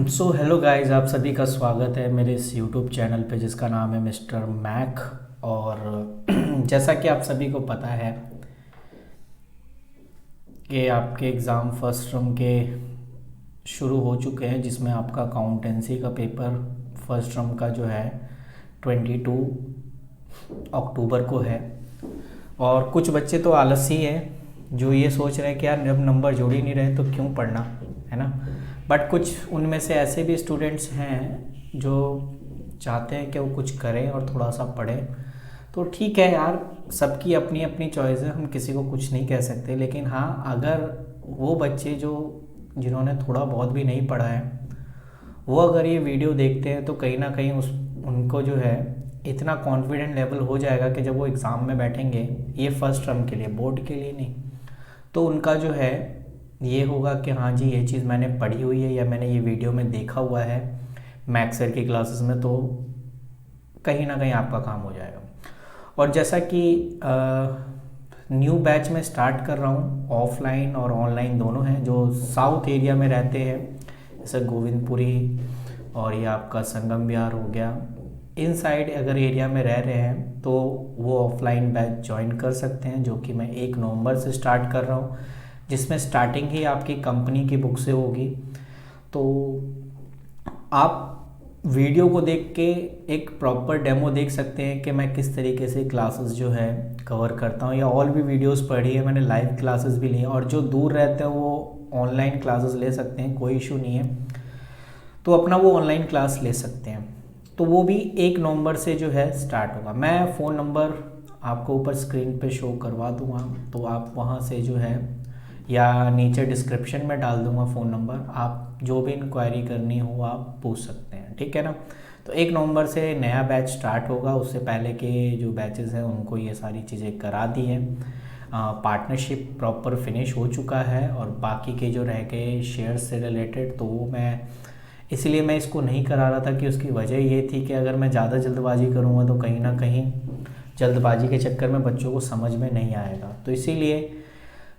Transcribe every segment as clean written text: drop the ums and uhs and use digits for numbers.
So hello guys, आप सभी का स्वागत है मेरे इस यूट्यूब चैनल पे जिसका नाम है मिस्टर मैक। और जैसा कि आप सभी को पता है कि आपके एग्ज़ाम फर्स्ट टर्म के शुरू हो चुके हैं, जिसमें आपका अकाउंटेंसी का पेपर फर्स्ट टर्म का जो है 22 अक्टूबर को है। और कुछ बच्चे तो आलसी हैं जो ये सोच रहे हैं कि यार जब नंबर जुड़ ही नहीं रहे तो क्यों पढ़ना, है ना। बट कुछ उनमें से ऐसे भी स्टूडेंट्स हैं जो चाहते हैं कि वो कुछ करें और थोड़ा सा पढ़ें। तो ठीक है यार, सबकी अपनी अपनी चॉइस है, हम किसी को कुछ नहीं कह सकते। लेकिन हाँ, अगर वो बच्चे जिन्होंने थोड़ा बहुत भी नहीं पढ़ा है, वो अगर ये वीडियो देखते हैं तो कहीं ना कहीं उनको जो है इतना कॉन्फिडेंट लेवल हो जाएगा कि जब वो एग्ज़ाम में बैठेंगे, ये फर्स्ट टर्म के लिए, बोर्ड के लिए नहीं, तो उनका जो है ये होगा कि हाँ जी, ये चीज़ मैंने पढ़ी हुई है या मैंने ये वीडियो में देखा हुआ है मैथ्स सर की क्लासेस में, तो कहीं ना कहीं आपका काम हो जाएगा। और जैसा कि न्यू बैच में स्टार्ट कर रहा हूँ, ऑफलाइन और ऑनलाइन दोनों हैं। जो साउथ एरिया में रहते हैं जैसे गोविंदपुरी और ये आपका संगम विहार हो गया, इन साइड अगर एरिया में रह रहे हैं तो वो ऑफलाइन बैच ज्वाइन कर सकते हैं, जो कि मैं 1 नवंबर से स्टार्ट कर रहा हूँ, जिसमें स्टार्टिंग ही आपकी कंपनी की बुक से होगी। तो आप वीडियो को देख के एक प्रॉपर डेमो देख सकते हैं कि मैं किस तरीके से क्लासेस जो है कवर करता हूँ, या और भी वीडियोस पढ़ी है मैंने, लाइव क्लासेस भी ली हैं। और जो दूर रहते हैं वो ऑनलाइन क्लासेस ले सकते हैं, कोई इशू नहीं है, तो अपना वो ऑनलाइन क्लास ले सकते हैं। तो वो भी 1 नवंबर से जो है स्टार्ट होगा। मैं फ़ोन नंबर आपको ऊपर स्क्रीन पे शो करवा दूँगा, तो आप वहाँ से जो है, या नीचे डिस्क्रिप्शन में डाल दूँगा फ़ोन नंबर, आप जो भी इंक्वायरी करनी हो आप पूछ सकते हैं, ठीक है ना। तो 1 नवंबर से नया बैच स्टार्ट होगा। उससे पहले के जो बैचेस हैं उनको ये सारी चीज़ें करा दी हैं, पार्टनरशिप प्रॉपर फिनिश हो चुका है। और बाकी के जो रह गए शेयर्स से रिलेटेड, तो वो इसलिए मैं इसको नहीं करा रहा था कि उसकी वजह ये थी कि अगर मैं ज़्यादा जल्दबाजी करूँगा तो कहीं ना कहीं जल्दबाजी के चक्कर में बच्चों को समझ में नहीं आएगा। तो इसीलिए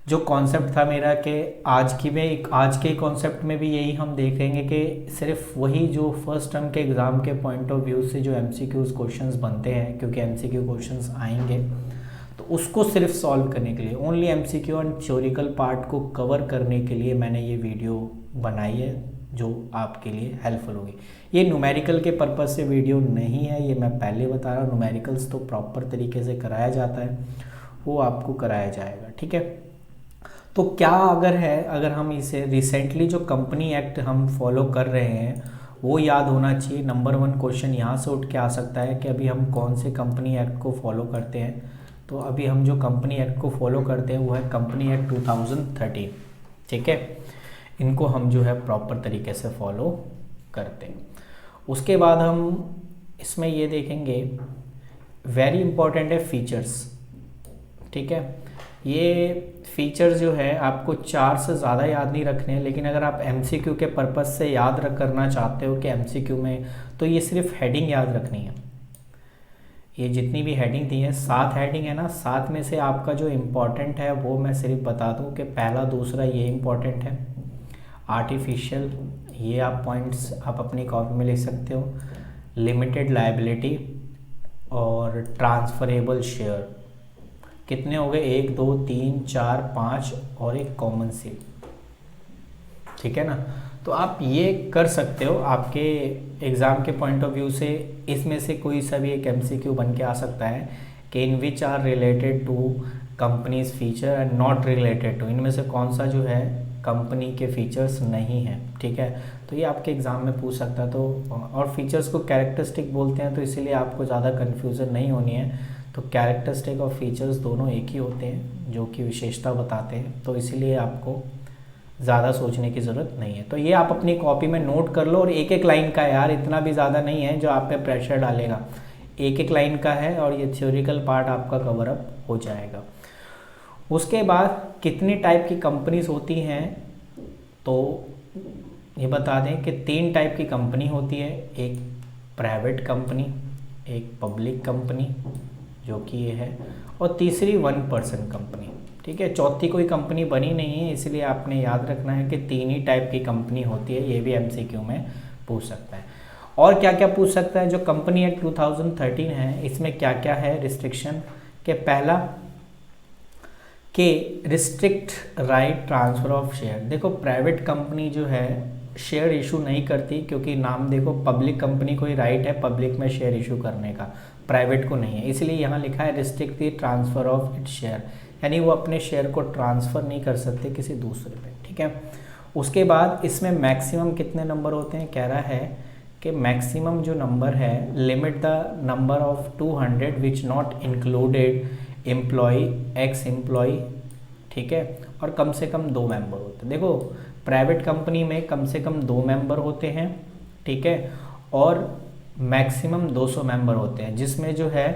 जो कॉन्सेप्ट था मेरा कि आज के कॉन्सेप्ट में भी यही हम देखेंगे कि सिर्फ वही जो फर्स्ट टर्म के एग्ज़ाम के पॉइंट ऑफ व्यू से जो एमसीक्यूज़ क्वेश्चंस बनते हैं, क्योंकि एमसीक्यू क्वेश्चंस आएंगे, तो उसको सिर्फ सॉल्व करने के लिए, only MCQ and theoretical part को कवर करने के लिए मैंने ये वीडियो बनाई है, जो आपके लिए हेल्पफुल होगी। ये न्यूमेरिकल के पर्पज़ से वीडियो नहीं है, ये मैं पहले बता रहा हूँ। न्यूमेरिकल्स तो प्रॉपर तरीके से कराया जाता है, वो आपको कराया जाएगा, ठीक है। तो क्या अगर हम इसे रिसेंटली जो कंपनी एक्ट हम फॉलो कर रहे हैं वो याद होना चाहिए। नंबर 1 क्वेश्चन यहाँ से उठ के आ सकता है कि अभी हम कौन से कंपनी एक्ट को फॉलो करते हैं। तो अभी हम जो कंपनी एक्ट को फॉलो करते हैं वो है कंपनी एक्ट 2013, ठीक है। इनको हम जो है प्रॉपर तरीके से फॉलो करते हैं। उसके बाद हम इसमें ये देखेंगे, वेरी इंपॉर्टेंट है फीचर्स, ठीक है। ये फीचर्स जो है आपको 4 से ज़्यादा याद नहीं रखने हैं, लेकिन अगर आप एमसीक्यू के पर्पज़ से याद करना चाहते हो कि एमसीक्यू में, तो ये सिर्फ हेडिंग याद रखनी है। ये जितनी भी हेडिंग दी है, 7 हेडिंग है ना, 7 में से आपका जो इम्पोर्टेंट है वो मैं सिर्फ बता दूं कि पहला दूसरा ये इम्पोर्टेंट है। आर्टिफिशियल, ये आप पॉइंट्स आप अपनी कॉपी में लिख सकते हो। लिमिटेड लायबिलिटी और ट्रांसफरेबल शेयर, कितने हो गए, 1 2 3 4 5 और एक कॉमन सेल, ठीक है ना। तो आप ये कर सकते हो, आपके एग्ज़ाम के पॉइंट ऑफ व्यू से इसमें से कोई सा भी एक एमसीक्यू बन के आ सकता है कि in which are related to companies feature and not related to, इनमें से कौन सा जो है कंपनी के फीचर्स नहीं है, ठीक है। तो ये आपके एग्ज़ाम में पूछ सकता है। तो और फीचर्स को कैरेक्टरिस्टिक बोलते हैं, तो इसीलिए आपको ज़्यादा कन्फ्यूज़न नहीं होनी है। तो कैरेक्टरिस्टिक और फीचर्स दोनों एक ही होते हैं, जो कि विशेषता बताते हैं, तो इसीलिए आपको ज़्यादा सोचने की ज़रूरत नहीं है। तो ये आप अपनी कॉपी में नोट कर लो, और एक एक लाइन का है यार, इतना भी ज़्यादा नहीं है जो आप पे प्रेशर डालेगा, एक एक लाइन का है, और ये थ्योरिकल पार्ट आपका कवर अप हो जाएगा। उसके बाद कितनी टाइप की कंपनीज होती हैं, तो ये बता दें कि 3 टाइप की कंपनी होती है। एक प्राइवेट कंपनी, एक पब्लिक कंपनी जो कि ये है, और तीसरी 1 पर्सन कंपनी, ठीक है, चौथी कोई कंपनी बनी नहीं है, इसलिए आपने याद रखना है कि 3 ही टाइप की कंपनी होती है। ये भी एमसीक्यू में पूछ सकता है। और क्या क्या पूछ सकता है, जो कंपनी एक्ट 2013 है इसमें क्या क्या है रिस्ट्रिक्शन के, पहला कि restrict right transfer of share. देखो प्राइवेट कंपनी जो है शेयर इशू नहीं करती, क्योंकि नाम देखो, पब्लिक कंपनी को ही राइट है पब्लिक में शेयर इशू करने का, प्राइवेट को नहीं है। इसलिए यहाँ लिखा है restrict the transfer of it share, यानी वो अपने शेयर को ट्रांसफ़र नहीं कर सकते किसी दूसरे पे, ठीक है। उसके बाद इसमें मैक्सिमम कितने नंबर होते हैं, कह रहा है कि मैक्सिमम जो नंबर है, limit the number of 200 which not included employee ex employee, ठीक है, और कम से कम 2 मेंबर होते हैं। देखो प्राइवेट कंपनी में कम से कम 2 मेंबर होते हैं, ठीक है, और मैक्सिमम 200 मेंबर होते हैं, जिसमें जो है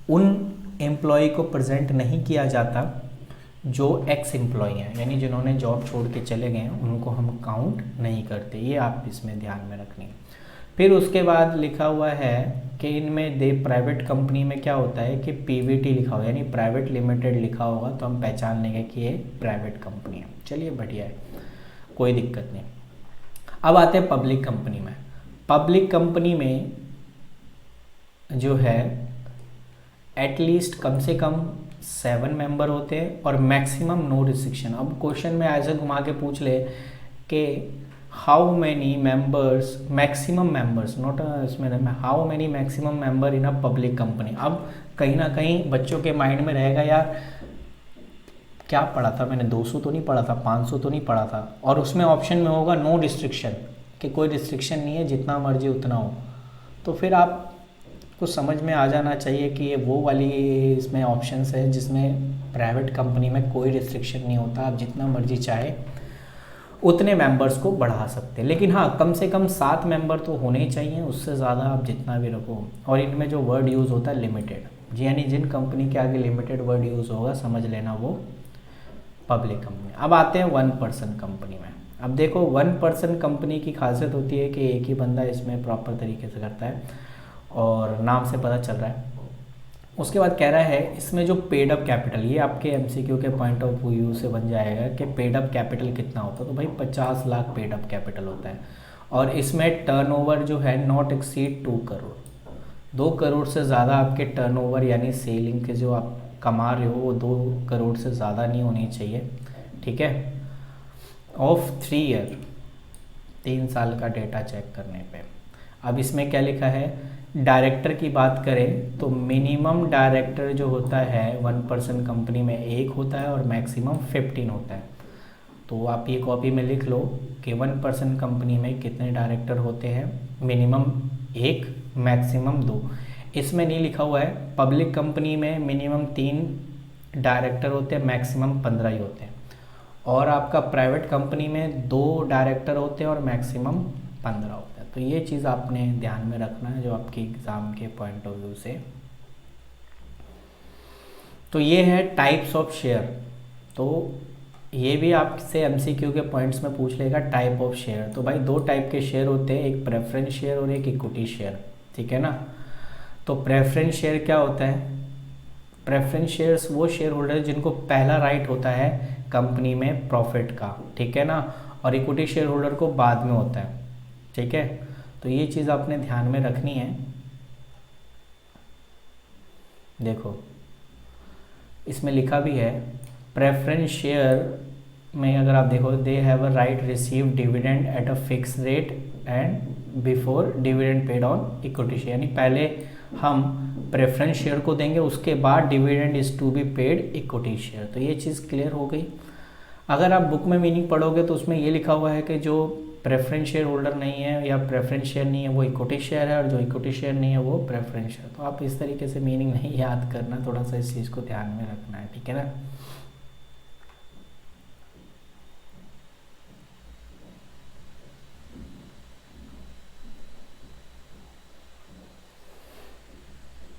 उन एम्प्लॉय को प्रेजेंट नहीं किया जाता जो एक्स एम्प्लॉय हैं, यानी जिन्होंने जॉब छोड़ के चले गए हैं उनको हम काउंट नहीं करते। ये आप इसमें ध्यान में रखनी है। फिर उसके बाद लिखा हुआ है कि इनमें दे प्राइवेट कंपनी में क्या होता है कि पीवीटी लिखा होगा, यानी प्राइवेट लिमिटेड लिखा होगा तो हम पहचान लेंगे कि ये प्राइवेट कंपनी है। चलिए बढ़िया है, कोई दिक्कत नहीं। अब आते हैं पब्लिक कंपनी में। पब्लिक कंपनी में जो है एटलीस्ट कम से कम 7 मेंबर होते हैं और मैक्सिमम नो रिस्ट्रिक्शन। अब क्वेश्चन में ऐसे घुमा के पूछ ले कि how many members, maximum members, not इसमें how many maximum member in a public company. अब कहीं ना कहीं बच्चों के माइंड में रहेगा यार क्या पढ़ा था मैंने, 200 तो नहीं पढ़ा था, 500 तो नहीं पढ़ा था, और उसमें ऑप्शन में होगा नो रिस्ट्रिक्शन, कि कोई रिस्ट्रिक्शन नहीं है, जितना मर्जी उतना हो। तो फिर आपको समझ में आ जाना चाहिए कि ये वो वाली इसमें ऑप्शंस है जिसमें प्राइवेट कंपनी में कोई रिस्ट्रिक्शन नहीं होता, आप जितना मर्जी चाहे उतने मेंबर्स को बढ़ा सकते हैं। लेकिन हाँ, कम से कम 7 मेंबर तो होने ही चाहिए, उससे ज़्यादा आप जितना भी रखो। और इनमें जो वर्ड यूज़ होता है लिमिटेड, जी, यानी जिन कंपनी के आगे लिमिटेड वर्ड यूज़ होगा समझ लेना वो पब्लिक कंपनी। अब आते हैं 1 पर्सन कंपनी में। अब देखो 1 पर्सन कंपनी की खासियत होती है कि एक ही बंदा इसमें प्रॉपर तरीके से करता है, और नाम से पता चल रहा है। उसके बाद कह रहा है इसमें जो पेड अप कैपिटल, ये आपके एमसीक्यू के पॉइंट ऑफ व्यू से बन जाएगा कि पेड अप कैपिटल कितना होता है, तो भाई 50 लाख पेड अप कैपिटल होता है। और इसमें टर्नओवर जो है नॉट एक्सीड 2 करोड़, 2 करोड़ से ज़्यादा आपके टर्नओवर यानी सेलिंग के जो आप कमा रहे हो वो 2 करोड़ से ज़्यादा नहीं होनी चाहिए, ठीक है। ऑफ 3 ईयर, 3 साल का डेटा चेक करने पे। अब इसमें क्या लिखा है, डायरेक्टर की बात करें तो मिनिमम डायरेक्टर जो होता है 1 पर्सन कंपनी में 1 होता है और मैक्सिमम 15 होता है। तो आप ये कॉपी में लिख लो कि 1 पर्सन कंपनी में कितने डायरेक्टर होते हैं, मिनिमम 1, मैक्सिमम 2। इसमें नहीं लिखा हुआ है, पब्लिक कंपनी में मिनिमम 3 डायरेक्टर होते हैं, मैक्सिमम 15 ही होते हैं। और आपका प्राइवेट कंपनी में 2 डायरेक्टर होते हैं और मैक्सिमम 15 होते हैं। तो ये चीज़ आपने ध्यान में रखना है जो आपके एग्ज़ाम के पॉइंट ऑफ व्यू से। तो ये है टाइप्स ऑफ शेयर। तो ये भी आपसे एमसीक्यू के पॉइंट्स में पूछ लेगा टाइप ऑफ शेयर। तो भाई 2 टाइप के शेयर होते हैं, एक प्रेफरेंस शेयर और एक इक्विटी शेयर, ठीक है ना। तो प्रेफरेंस शेयर क्या होता है, प्रेफरेंस शेयर्स वो शेयर होल्डर जिनको पहला राइट होता है कंपनी में प्रॉफिट का, ठीक है ना, और इक्विटी शेयर होल्डर को बाद में होता है, ठीक है। तो ये चीज़ आपने ध्यान में रखनी है। देखो इसमें लिखा भी है प्रेफरेंस शेयर में अगर आप देखो they have a right receive dividend at a fix rate and before dividend paid on equity share, यानी पहले हम प्रेफरेंस शेयर को देंगे उसके बाद dividend is to be paid equity share. तो ये चीज़ क्लियर हो गई। अगर आप बुक में मीनिंग पढ़ोगे तो उसमें ये लिखा हुआ है कि जो प्रेफरेंस शेयर होल्डर नहीं है या प्रेफरेंस शेयर नहीं है वो इक्विटी शेयर है, और जो इक्विटी शेयर नहीं है वो प्रेफरेंस शेयर। तो आप इस तरीके से मीनिंग नहीं याद करना, थोड़ा सा इस चीज़ को ध्यान में रखना है, ठीक है ना।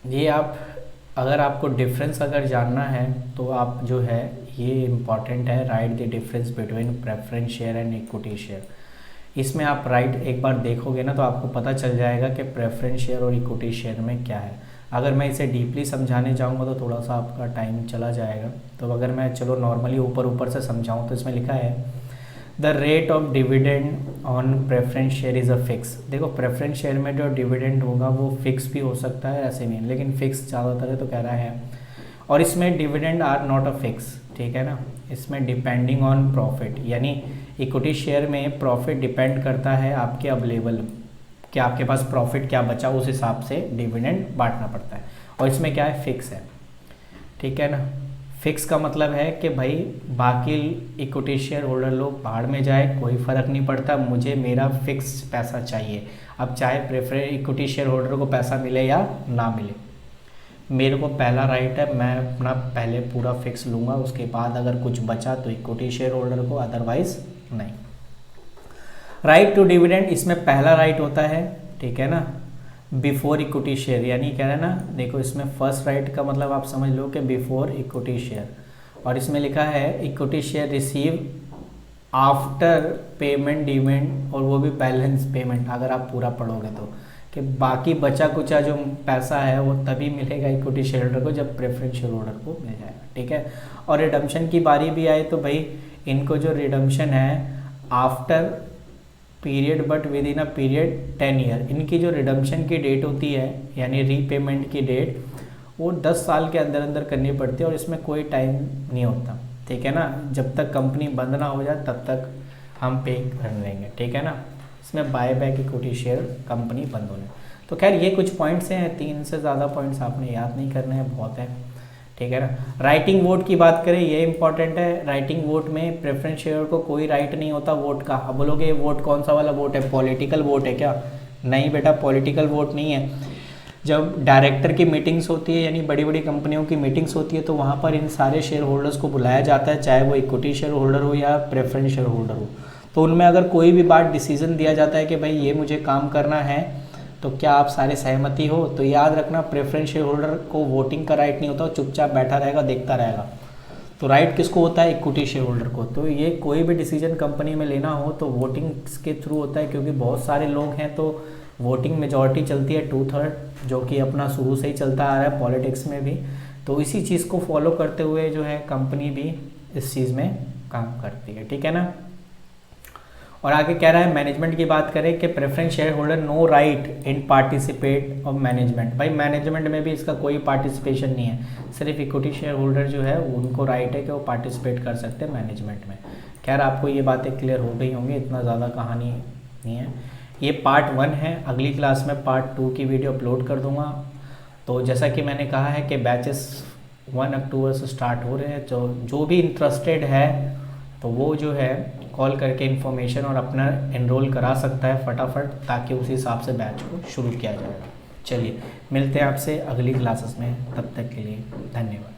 ये आप अगर आपको डिफरेंस अगर जानना है तो आप जो है ये इम्पॉर्टेंट है, right the difference between preference share and equity share. इसमें आप राइट एक बार देखोगे ना तो आपको पता चल जाएगा कि प्रेफरेंस शेयर और इक्विटी शेयर में क्या है। अगर मैं इसे डीपली समझाने जाऊंगा तो थोड़ा सा आपका टाइम चला जाएगा। तो अगर मैं चलो नॉर्मली ऊपर ऊपर से समझाऊं तो इसमें लिखा है the rate of dividend on preference share is a fix. देखो प्रेफरेंस शेयर में जो डिविडेंड होगा वो फिक्स भी हो सकता है, ऐसे नहीं, लेकिन फिक्स ज़्यादातर है तो कह रहा है। और इसमें dividend are not a fix, ठीक है ना। इसमें डिपेंडिंग ऑन प्रॉफिट, यानी इक्विटी शेयर में प्रॉफिट डिपेंड करता है आपके अवेलेबल, कि आपके पास प्रॉफिट क्या बचा उस हिसाब से डिविडेंड बांटना पड़ता है। और इसमें क्या है, फिक्स है, ठीक है ना। फिक्स का मतलब है कि भाई बाकी इक्विटी शेयर होल्डर लोग बाहर में जाए कोई फ़र्क नहीं पड़ता, मुझे मेरा फिक्स पैसा चाहिए। अब चाहे प्रेफर इक्विटी शेयर होल्डर को पैसा मिले या ना मिले, मेरे को पहला राइट है, मैं अपना पहले पूरा फिक्स लूँगा, उसके बाद अगर कुछ बचा तो इक्विटी शेयर होल्डर को, अदरवाइज नहीं। राइट टू डिविडेंड, इसमें पहला राइट होता है, ठीक है ना, बिफोर इक्विटी शेयर, यानी क्या है ना, देखो इसमें फर्स्ट राइट का मतलब आप समझ लो कि बिफोर इक्विटी शेयर। और इसमें लिखा है equity share receive after payment dividend, और वो भी बैलेंस पेमेंट, अगर आप पूरा पढ़ोगे तो, कि बाकी बचा कुचा जो पैसा है वो तभी मिलेगा इक्विटी शेयर होल्डर को जब प्रेफरेंस शेयर होल्डर को मिल जाएगा, ठीक है। और रिडम्पशन की बारी भी आए तो भाई इनको जो रिडम्पशन है after period but with in a period 10 year, इनकी जो रिडम्पशन की डेट होती है यानी रीपेमेंट की डेट, वो 10 साल के अंदर अंदर करनी पड़ती है, और इसमें कोई टाइम नहीं होता, ठीक है ना। जब तक कंपनी बंद ना हो जाए तब तक हम पे कर देंगे, ठीक है ना। इसमें buy back equity share company बंद होने। तो खैर ये कुछ पॉइंट्स हैं, 3 से ज़्यादा पॉइंट्स आपने याद नहीं करने हैं, बहुत है, ठीक है ना। राइटिंग वोट की बात करें, ये इंपॉर्टेंट है। राइटिंग वोट में प्रेफरेंस शेयर को कोई राइट नहीं होता वोट का। अब बोलोगे वोट कौन सा वाला वोट है, पॉलिटिकल वोट है क्या? नहीं बेटा, पॉलिटिकल वोट नहीं है। जब डायरेक्टर की मीटिंग्स होती है, यानी बड़ी बड़ी कंपनियों की मीटिंग्स होती है, तो वहाँ पर इन सारे शेयर होल्डर्स को बुलाया जाता है, चाहे वो इक्विटी शेयर होल्डर हो या प्रेफरेंस शेयर होल्डर हो। तो उनमें अगर कोई भी बात डिसीजन दिया जाता है कि भाई ये मुझे काम करना है, तो क्या आप सारे सहमति हो, तो याद रखना प्रेफरेंस शेयर होल्डर को वोटिंग का राइट नहीं होता, चुपचाप बैठा रहेगा, देखता रहेगा। तो राइट किसको होता है, इक्विटी शेयर होल्डर को। तो ये कोई भी डिसीजन कंपनी में लेना हो तो वोटिंग के थ्रू होता है, क्योंकि बहुत सारे लोग हैं तो वोटिंग मेजॉरिटी चलती है 2/3, जो कि अपना शुरू से ही चलता आ रहा है पॉलिटिक्स में भी। तो इसी चीज़ को फॉलो करते हुए जो है कंपनी भी इस चीज़ में काम करती है, ठीक है ना। और आगे कह रहा है मैनेजमेंट की बात करें कि preference share holder no right in participate of management. भाई मैनेजमेंट में भी इसका कोई पार्टिसिपेशन नहीं है, सिर्फ इक्विटी शेयर होल्डर जो है उनको राइट है कि वो पार्टिसिपेट कर सकते हैं मैनेजमेंट में। खैर आपको ये बातें क्लियर हो गई होंगी, इतना ज़्यादा कहानी नहीं है। ये पार्ट 1 है, अगली क्लास में पार्ट 2 की वीडियो अपलोड कर दूँगा। तो जैसा कि मैंने कहा है कि बैचेस 1 अक्टूबर से स्टार्ट हो रहे हैं, तो जो भी इंटरेस्टेड है तो वो जो है कॉल करके इन्फॉर्मेशन और अपना एनरोल करा सकता है फटाफट, ताकि उसी हिसाब से बैच को शुरू किया जाएगा। चलिए मिलते हैं आपसे अगली क्लासेस में, तब तक के लिए धन्यवाद।